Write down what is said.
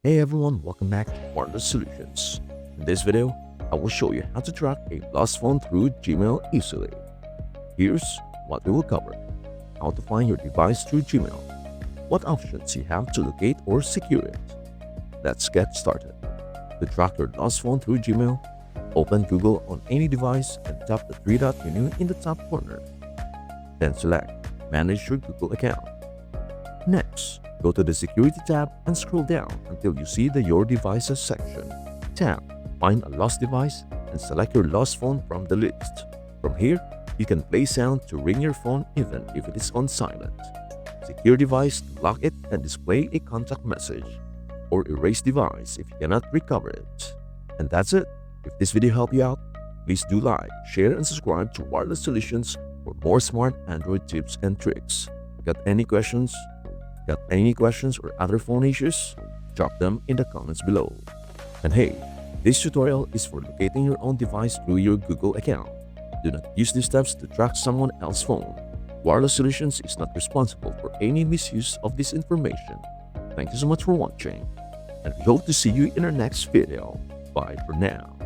Hey everyone, welcome back to Wireless Solutions. In this video, I will show you how to track a lost phone through Gmail easily. Here's what we will cover: how to find your device through Gmail, what options you have to locate or secure it. Let's get started. To track your lost phone through Gmail, open Google on any device and tap the three-dot menu in the top corner. Then select Manage your Google account. Next, go to the Security tab and scroll down until you see the Your Devices section. Tap Find a Lost Device and select your lost phone from the list. From here, you can play sound to ring your phone even if it is on silent. Secure device to lock it and display a contact message. Or erase device if you cannot recover it. And that's it. If this video helped you out, please do like, share, and subscribe to Wireless Solutions for more smart Android tips and tricks. Got any questions? Or other phone issues? Drop them in the comments below. And hey, this tutorial is for locating your own device through your Google account. Do not use these steps to track someone else's phone. Wireless Solutions is not responsible for any misuse of this information. Thank you so much for watching, and we hope to see you in our next video. Bye for now.